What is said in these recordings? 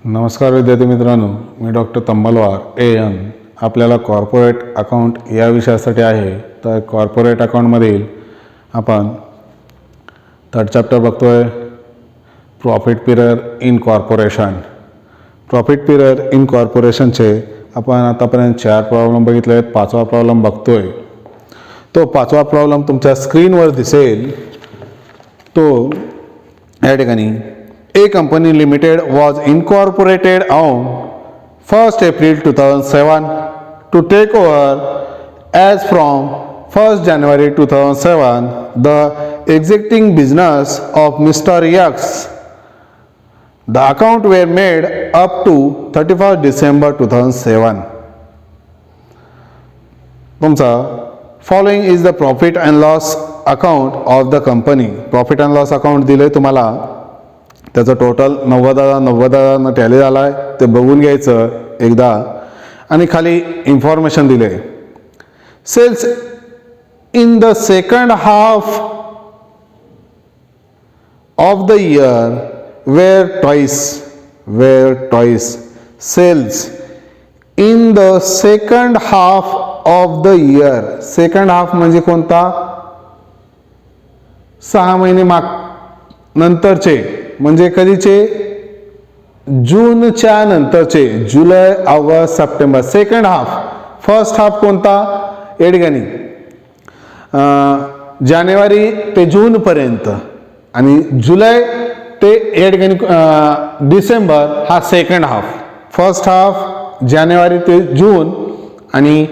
नमस्कार विद्यार्थी मित्रांनो, मी डॉक्टर तंबलवार एन आपल्याला कॉर्पोरेट अकाउंट या विषयासाठी आहे. तर कॉर्पोरेट अकाउंटमधील आपण थर्ड चॅप्टर बघतोय, profit period in corporation. Profit period in कॉर्पोरेशनचे आपण आतापर्यंत 4 प्रॉब्लेम बघितले आहेत. 5वा प्रॉब्लेम बघतोय. तो 5वा प्रॉब्लेम तुमच्या स्क्रीनवर दिसेल. तो या ठिकाणी A company limited was incorporated on 1st April 2007 to take over as from 1st January 2007 the existing business of Mr. X. The account were made up to 31st December 2007. तुमचा following is the profit and loss account of the company. Profit and loss account दिले तुम्हाला. त्याचं total 90,000 tally झाला आहे. ते बघून घ्यायचं एकदा. आणि खाली इन्फॉर्मेशन दिले. Sales in the second half of the year were twice. Sales in the second half of the year. Second half म्हणजे कोणता? 6 महिने नंतरचे, म्हणजे कधीचे? जूनच्या नंतरचे. जुलै, August, September. Second half. First half कोणता? या ठिकाणी जानेवारी ते जून पर्यंत, आणि जुलै ते या ठिकाणी डिसेंबर हा सेकंड हाफ. फर्स्ट हाफ जानेवारी ते जून आणि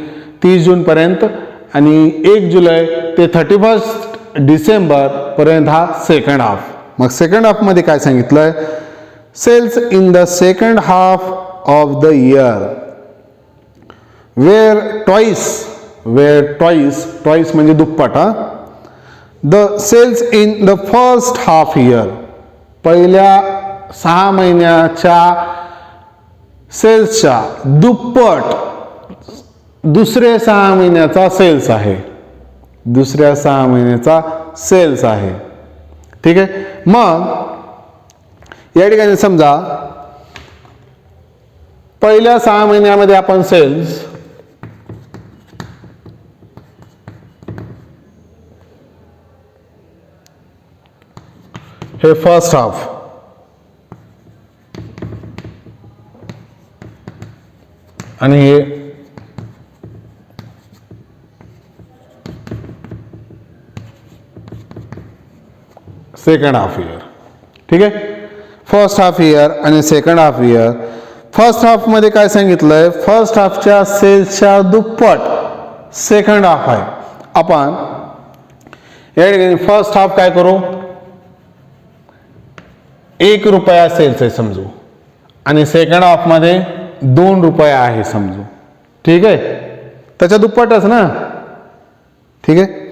30 जून पर्यंत, आणि 1 जुलै ते 31 डिसेंबर पर्यंत हा सेकंड हाफ. मग सेकंड हाफ मध्ये काय सांगितलंय? Sales in the second half of the year were twice म्हणजे दुप्पट. The sales in the first half year. पहिल्या 6 महिन्याच्या सेल्सच्या दुप्पट दुसऱ्या 6 महिन्याचा सेल्स आहे. दुसऱ्या 6 महिन्याचा सेल्स आहे. ठीक आहे. मग या ठिकाणी समजा पहिल्या 6 महिन्यामध्ये आपण सेल्स हे फर्स्ट हाफ, आणि हे सेकंड हाफ इयर. ठीक आहे. फर्स्ट हाफ इयर आणि second half year. First half मध्ये काय सांगितलंय? फर्स्ट हाफच्या सेल्सच्या दुप्पट सेकंड हाफ आहे. आपण या ठिकाणी फर्स्ट हाफ काय करू? 1 रुपया सेल्स आहे समजू, आणि सेकंड हाफ मध्ये 2 रुपया आहे समजू. ठीक आहे. त्याच्या दुप्पटच ना. ठीक आहे.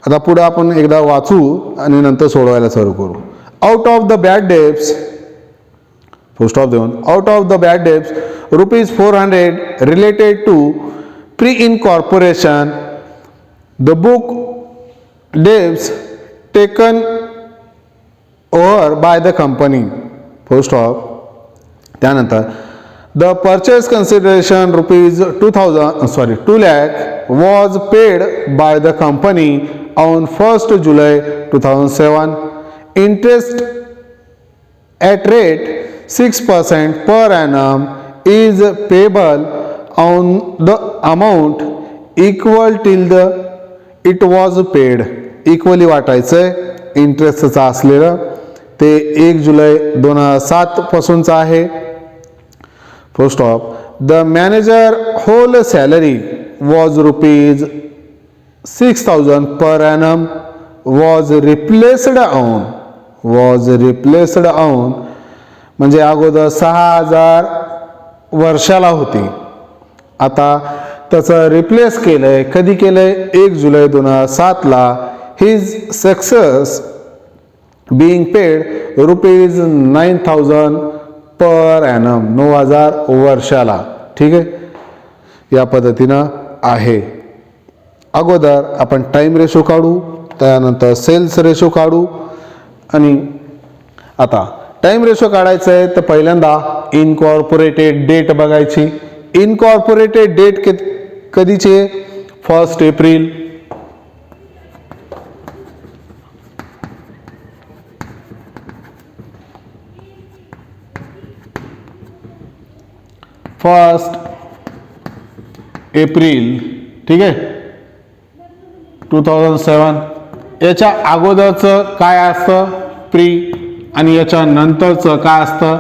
आता पुढे आपण एकदा वाचू आणि नंतर सोडवायला सुरू करू. Out of the bad debts, full stop देऊन, out of the bad debts ₹400 related to pre incorporation the book debts taken over by the company. Full stop. त्यानंतर the purchase consideration ₹2 lakh was paid by the company on 1st July 2007. Interest at rate 6% per annum is payable on the amount equal till the it was paid. Equally वाटायचं. इंटरेस्टचं असलेलं ते 1 जुलै 2007 पासूनचं आहे. Full stop. The manager whole salary was ₹6,000 per annum was replaced on म्हणजे अगोदर 6,000 वर्षाला होती. आता त्याचं रिप्लेस केलंय. कधी केलंय? 1 जुलै 2007 ला. His success being paid ₹9,000 per annum, 9,000 वर्षाला. ठीक आहे. या पद्धतीनं आहे. अगोदर आपण टाइम रेशो काढू, त्यानंतर सेल्स रेशो काढू, आणि आता टाइम रेशो काढायचं आहे तर पहिल्यांदा इनकॉर्पोरेटेड डेट बघायची. इनकॉर्पोरेटेड डेट कधीची आहे? 1 एप्रिल. एप्रिल, ठीक आहे, 2007. याच्या अगोदरचं काय असतं? प्री. आणि याच्या नंतरचं काय असतं?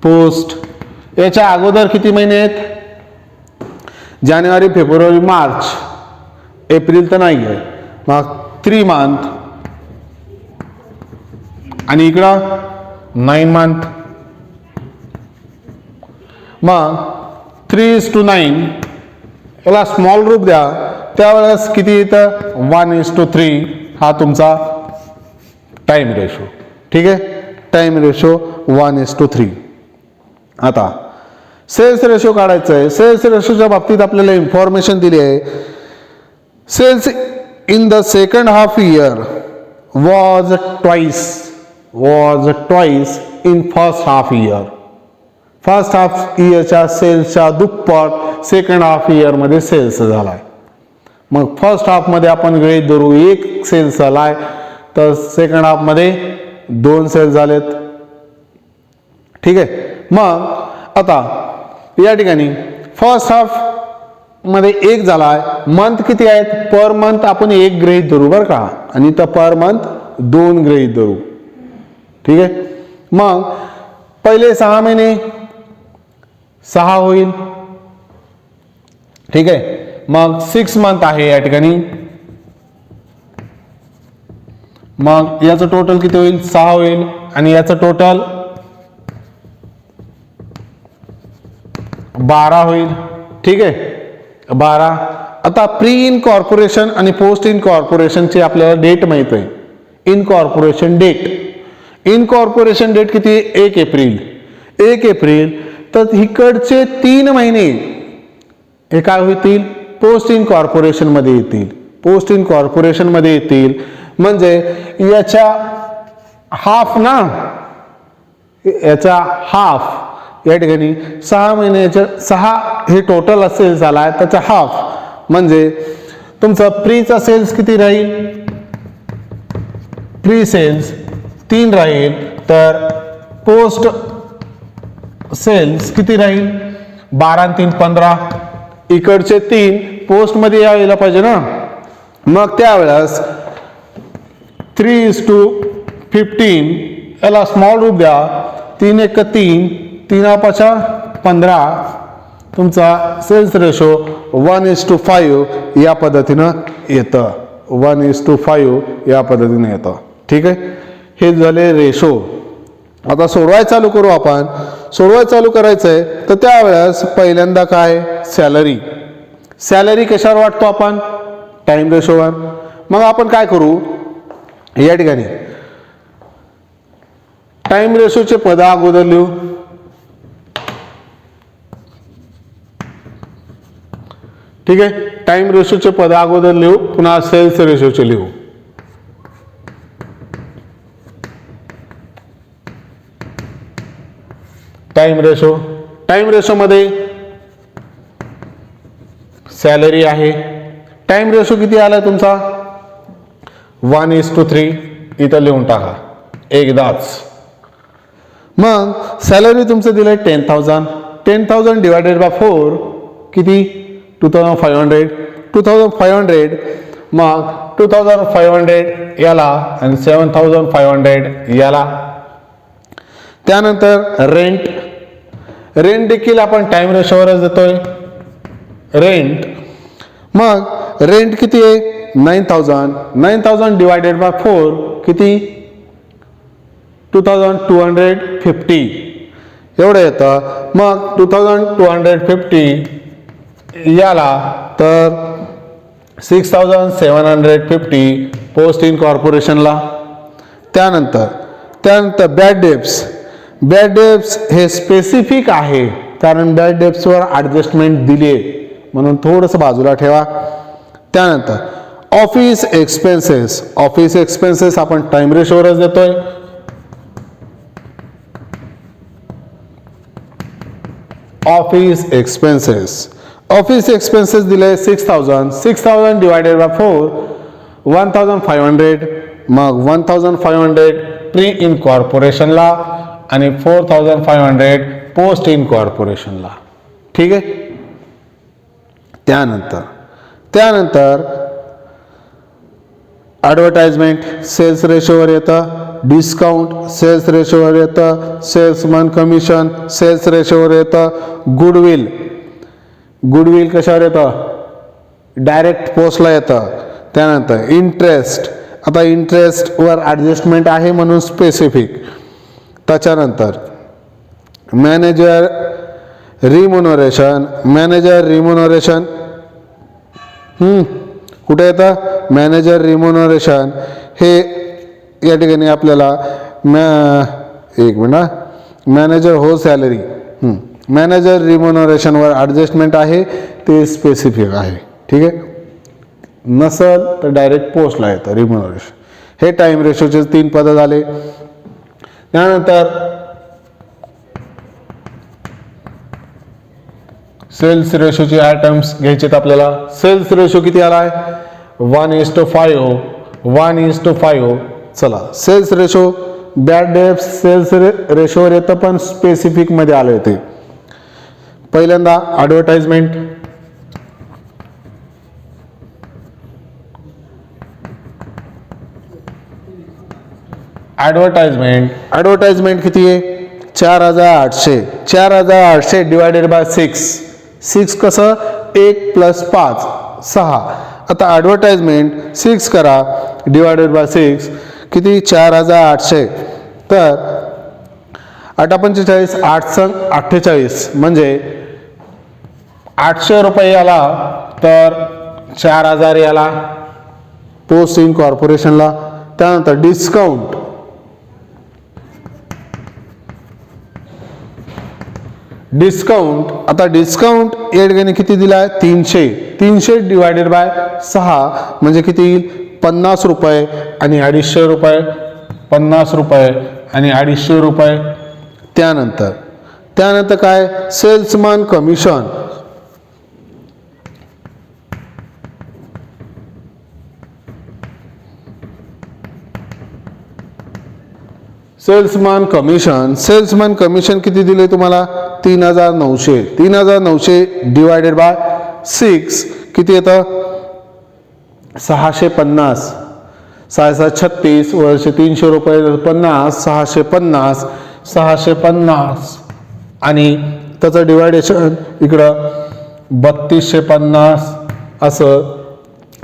पोस्ट. याच्या अगोदर किती महिने आहेत? जानेवारी, फेब्रुवारी, मार्च. एप्रिल तर नाही आहे, मग 3 मंथ. आणि इकडं 9 मंथ. मग 3:9 याला स्मॉल रूप द्या, त्यावेळेस किती येतं? 1:3 हा तुमचा टाइम रेशो. ठीक आहे, टाइम रेशो 1:3. आता सेल्स रेशो काढायचं आहे. सेल्स रेशोच्या बाबतीत आपल्याला इन्फॉर्मेशन दिली आहे. Sales in the second half year was twice in first half year. First half इयरच्या सेल्सच्या दुप्पट सेकंड हाफ इयरमध्ये सेल्स झालाय. मग फर्स्ट हाफमध्ये आपण गृहीत धरू 1 सेल्स झालाय, तर सेकंड हाफमध्ये 2 सेल्स झालेत. ठीक आहे. मग आता या ठिकाणी फर्स्ट हाफ मध्ये 1 झालाय. मंथ किती आहेत? पर मंथ आपण 1 गृहीत धरू बरं का, आणि तर पर मंथ 2 गृहीत धरू. ठीक आहे. मग पहिले 6 महिने 6 होईल. ठीक आहे. मग 6 मंथ आहे या ठिकाणी. मग याचं टोटल किती होईल? 6 होईल. आणि याचं टोटल 12 होईल. ठीक आहे, 12. आता प्री इनकॉर्पोरेशन आणि पोस्ट इनकॉर्पोरेशनची आपल्याला डेट माहित आहे. इनकॉर्पोरेशन किती? 1 एप्रिल. 1 एप्रिल. तर इकडचे 3 महिने हे काय होतील? पोस्ट इनकॉर्पोरेशन मध्ये येतील. पोस्ट इनकॉर्पोरेशन मध्ये येतील म्हणजे याच्या हाफ ना, याचा हाफ या ठिकाणी 6 महिन्याच्या 6 हे टोटल असेल झालाय, त्याचा हाफ म्हणजे तुमचा प्रीचा सेल्स किती राहील? प्री सेल्स 3 राहील, तर पोस्ट सेल्स किती राहील? 12 आणि 3 15. इकडचे 3 पोस्ट मध्ये यायला पाहिजे ना. मग त्यावेळेस 3:15 याला स्मॉल रूप द्या. 3 1 3, 3 5 15. तुमचा सेल्स रेशो 1:5 या पद्धतीनं येतं. 1:5 या पद्धतीने येतं. ठीक आहे. हे झाले रेशो. आता सोडवाय चालू करू आपण. सोडवाय चालू करायचंय तर त्यावेळेस पहिल्यांदा काय? सॅलरी. सॅलरी कशावर वाटतो आपण? टाइम रेशोवर. मग आपण काय करू या ठिकाणी? टाइम रेशोचे पद अगोदर लिहू. ठीक आहे. टाइम रेशोचे पद अगोदर लिहू, पुन्हा सेल्स रेशोचे लिहू. टाइम रेशो मध्ये सॅलरी आहे. टाइम रेशो किती आला तुमचा? 1:3. इथं लिहून टाका एकदाच. मग सॅलरी तुमचं दिलंय 10,000. 10,000 डिवायडेड बाय 4 किती? 2,500. 2,500. मग 2,500 याला आणि 7,500 याला. त्यानंतर रेंट. रेंट देखील आपण टाइम रेशोवरच देतोय. रेंट. मग रेंट किती आहे? 9,000. 9,000 डिवायडेड बाय 4 किती? 2,250 एवढं येतं. मग 2,250 याला तर 6,750 पोस्ट इनकॉर्पोरेशनला. त्यानंतर बॅड डेब्ट्स हे स्पेसिफिक आहे, कारण बॅड डेब्ट्सवर ॲडजस्टमेंट दिली आहे म्हणून थोडंसं बाजूला ठेवा. त्यानंतर ऑफिस एक्सपेन्सेस आपण टाइम रेशोवरच देतोय. Office expenses. ऑफिस एक्सपेन्सेस दिले 6000. 6000 डिवायडेड बाय 4 1500. मग 1500 प्री इनकॉर्पोरेशनला आणि 4500 पोस्ट इनकॉर्पोरेशनला. ठीक आहे. त्यानंतर ॲडव्हर्टाइजमेंट सेल्स रेशोवर येतं, डिस्काउंट सेल्स रेशोवर येतं, सेल्समन कमिशन सेल्स रेशोवर येतं, गुडविल कशावर येतं, डायरेक्ट पोस्टला येतं. त्यानंतर इंटरेस्ट, आता इंटरेस्टवर ॲडजस्टमेंट आहे म्हणून स्पेसिफिक. त्याच्यानंतर मॅनेजर रिम्युनरेशन कुठे येतं, मॅनेजर रिम्युनरेशन हे या ठिकाणी आपल्याला मॅनेजर हो सॅलरी, मॅनेजर रिम्युनरेशनवर ॲडजस्टमेंट आहे ते स्पेसिफिक आहे. ठीक आहे. नसल तर डायरेक्ट पोस्टला येतं रिम्युनरेशन. हे टाईम रेशोचे 3 पद झाले. त्यानंतर सेल्स रेशोचे आयटम्स घ्यायचे आपल्याला. सेल्स रेशो किती आला आहे, 1:5. चला sales ratio bad debts sales रेशोवर येतं पण स्पेसिफिक मध्ये आले होते. पहिल्यांदा ॲडव्हर्टाइजमेंट, ॲडव्हर्टाइजमेंट किती आहे, 4800. 4800 डिवायडेड बाय 6 कसं, 1 + 5 6. आता ॲडव्हर्टाइजमेंट 6 करा डिवायडेड बाय 6 किती, 4800. तर 8×45 8×48 म्हणजे 800 रुपये आला तर 4000 याला पोस्ट इन कॉर्पोरेशनला. त्यानंतर डिस्काउंट, आता डिस्काउंट या ठिकाणी किती दिला आहे, 300 डिवायडेड बाय 6 म्हणजे किती येईल, 50 रुपये आणि 250 रुपये, 50 रुपये आणि 250 रुपये. त्यानंतर काय, सेल्समन कमिशन, सेल्समन कमिशन किती दिले तुम्हाला, 3900 डिवायडेड बाय 6 किती येतं, 650. 6×36 वर्ष 300 रुपये 50, 650 आणि त्याचं डिवायडेशन इकडं 3250 असं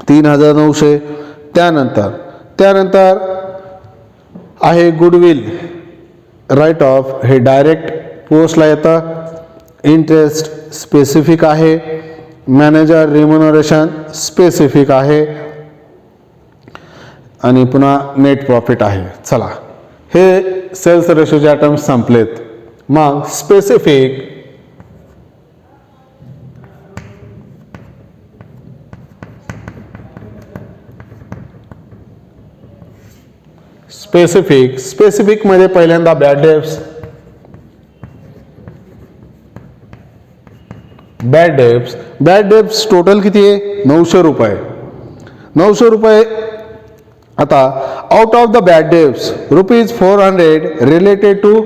3900. त्यानंतर आहे गुडविल राईट ऑफ, हे डायरेक्ट पोस्टला येतं. इंटरेस्ट स्पेसिफिक आहे, मॅनेजर रिम्युनरेशन स्पेसिफिक आहे आणि पुन्हा नेट प्रॉफिट आहे. चला हे सेल्स रेशोचे आयटम्स संपलेत. मग स्पेसिफिक मध्ये पहिल्यांदा बॅड डेब्स टोटल किती आहे, 900 रुपये. आता out of the bad debts ₹400 related to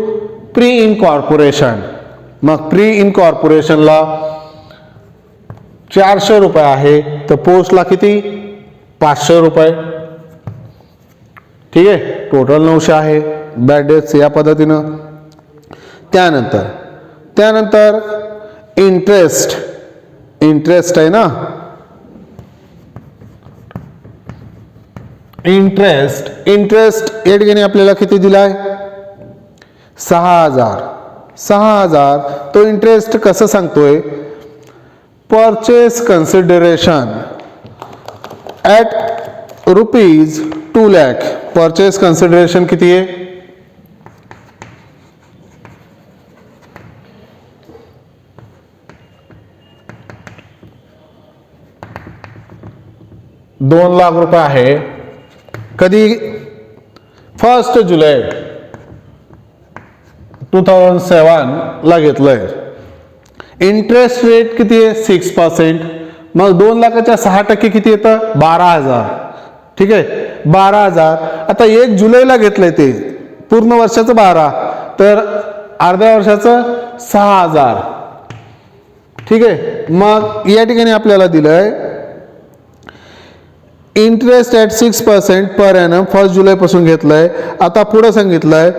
pre incorporation. मग प्री इनकॉर्पोरेशनला 400 रुपये आहे तर पोस्टला किती, 500 रुपये. ठीक आहे. टोटल 900 आहे बॅड डेब्स या पद्धतीनं. त्यानंतर इंटरेस्ट आहे ना, इंटरेस्ट या ठिकाणी आपल्याला किती दिलाय, 6000. तो इंटरेस्ट कसं सांगतोय, purchase consideration at ₹2 lakh. Purchase consideration किती आहे, 2 लाख रुपये आहे. कधी, 1 जुलै 2007 ला घेतलंय. इंटरेस्ट रेट किती आहे 6%. मग 2 लाखाच्या 6% किती येतं 12,000. ठीक आहे 12,000. आता 1 जुलैला घेतलंय ते पूर्ण वर्षाचं 12 तर अर्ध्या वर्षाचं 6,000. ठीक आहे मग या ठिकाणी आपल्याला दिलंय इंटरेस्ट ॲट 6% पर एनम 1 जुलैपासून घेतलंय. आता पुढे सांगितलंय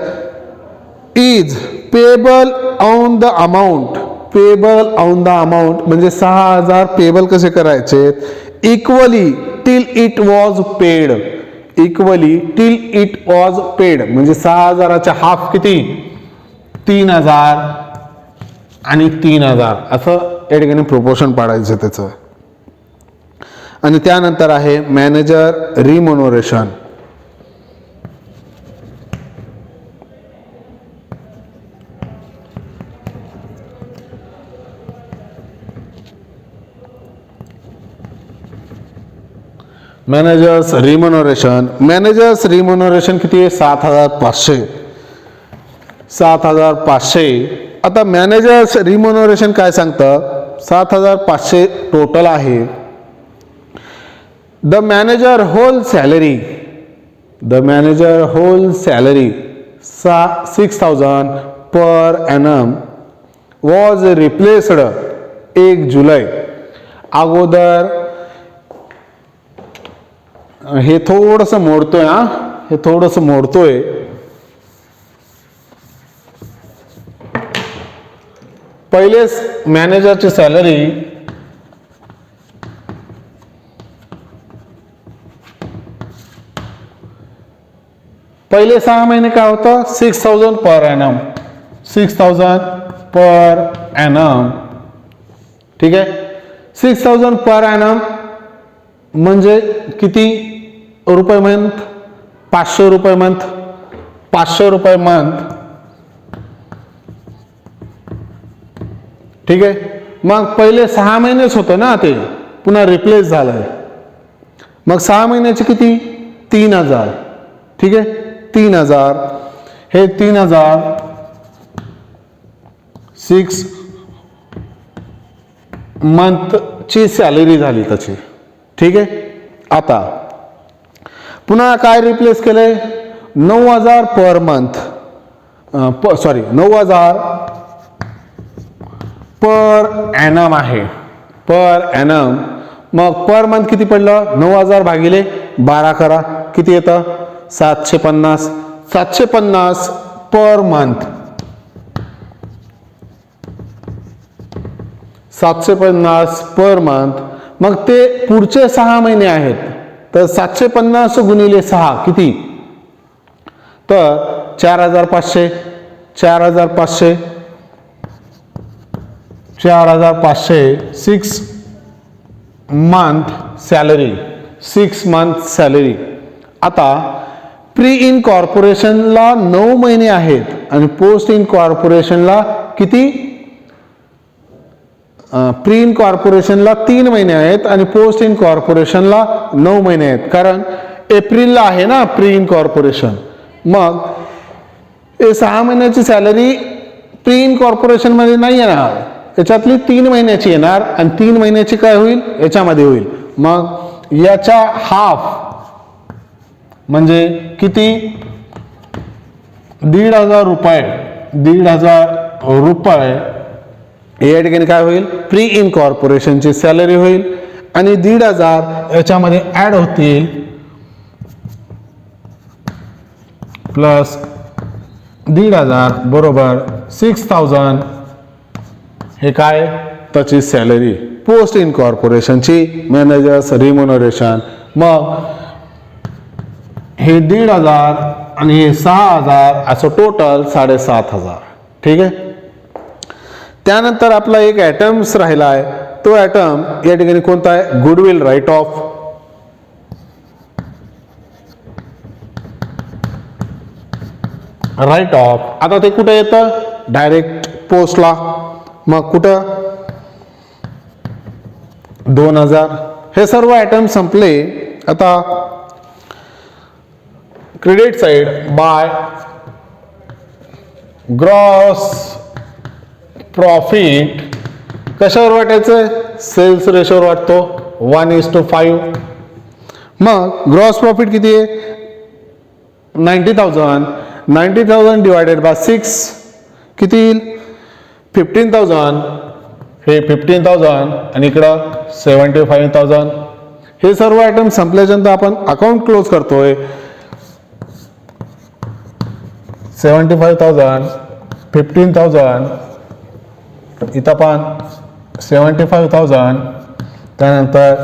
is payable on the amount. Payable on the amount म्हणजे 6,000 पेबल कसे करायचे equally till it was paid. Equally till it was paid म्हणजे 6,000च्या हाफ किती 3,000 आणि 3,000 असं या ठिकाणी प्रोपोर्शन पाडायचं त्याचं. आणि त्यानंतर आहे manager remuneration. Managers remuneration. Managers remuneration किती आहे 7,500. 7,500. आता मॅनेजर्स रिमोनरेशन काय सांगतं 7,500 टोटल आहे. The manager whole salary. The manager whole salary 6,000 per annum was replaced 1 जुलै. अगोदर हे थोडंसं मोडतोय हे थोडंसं मोडतोय. पहिले मॅनेजरची सॅलरी पहिले 6 महिने काय होतं 6,000 पर एनम. 6,000 per ANM. ठीक आहे 6,000 पर एनम म्हणजे किती रुपये मंथ 500 रुपये मंथ. 500 रुपये मंथ. ठीक आहे मग पहिले 6 महिनेच होतं ना ते पुन्हा रिप्लेस झालंय. मग 6 महिन्याचे किती 3,000. ठीक आहे 3,000. हे 3,000 6 मंथची सॅलरी झाली त्याची. ठीक आहे आता पुन्हा काय रिप्लेस केलंय 9,000 per month. Sorry 9,000 per annum आहे. पर एनम मग पर मंथ किती पडलं 9,000 भागिले 12 करा किती येतं 750. 750 पर मंथ. 750 per month. मग ते पुढचे 6 महिने आहेत तर 750 गुणिले 6 किती तर 4,500. 4,500 4,500 6 मंथ सॅलरी. 6 month salary. आता प्री इन कॉर्पोरेशनला 9 महिने आहेत आणि पोस्ट इन कॉर्पोरेशनला किती प्री इन कॉर्पोरेशनला 3 महिने आहेत आणि पोस्ट इन कॉर्पोरेशनला 9 महिने आहेत कारण एप्रिलला आहे ना प्री इन कॉर्पोरेशन. मग हे 6 महिन्याची सॅलरी प्री इन कॉर्पोरेशन मध्ये नाही येणार याच्यातली 3 महिन्याची येणार आणि 3 महिन्याची काय होईल याच्यामध्ये होईल. मग याच्या हाफ म्हणजे किती 1,500 रुपये. 1,500 रुपये या ठिकाणी काय होईल प्री इन कॉर्पोरेशनची सॅलरी होईल आणि 1,500 याच्यामध्ये ऍड होतील प्लस 1,500 बरोबर 6,000 हे काय त्याची सॅलरी पोस्ट इन कॉर्पोरेशनची मॅनेजर्स रिम्युनरेशन. मग हे 1,500 आणि हे 6,000 असं टोटल 7,500. ठीक आहे त्यानंतर आपला एक ॲटम्स राहिला आहे तो ॲटम या ठिकाणी कोणता आहे goodwill write off. Write off आता ते कुठे येतं डायरेक्ट पोस्टला. मग कुठं 2,000. हे सर्व ॲटम संपले. आता credit side by gross profit कशावर वाटायचं? सेल्स रेशोवर वाटतो 1:5. मग ग्रॉस प्रॉफिट किती आहे? 90,000. 90,000 डिवायडेड बाय 6 किती येईल? 15,000. हे 15,000 आणि इकडं 75,000. हे सर्व आयटम संपल्याच्यानंतर आपण अकाउंट क्लोज करतोय. 75,000, 15,000, इथं पण 75,000, त्यानंतर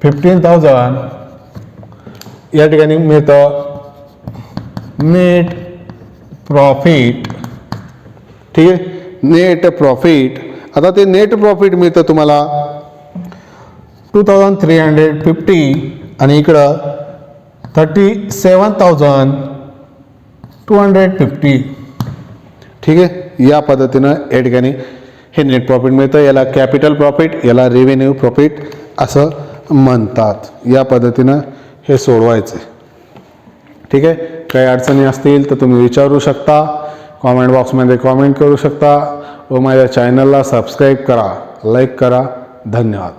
15,000. या ठिकाणी मिळतं नेट प्रॉफिट. ठीक आहे, नेट प्रॉफिट. आता ते नेट प्रॉफिट मिळतं तुम्हाला 2,350 आणि इकडं 37,250. ठीक आहे, या पद्धतीनं या ठिकाणी हे नेट प्रॉफिट मिळतं. याला कॅपिटल प्रॉफिट, याला रेव्हेन्यू प्रॉफिट असं म्हणतात. या पद्धतीनं हे सोडवायचं. ठीक आहे, काही अडचणी असतील तर तुम्ही विचारू शकता, कॉमेंट बॉक्समध्ये कॉमेंट करू शकता व माझ्या चॅनलला सबस्क्राईब करा, लाईक करा. धन्यवाद.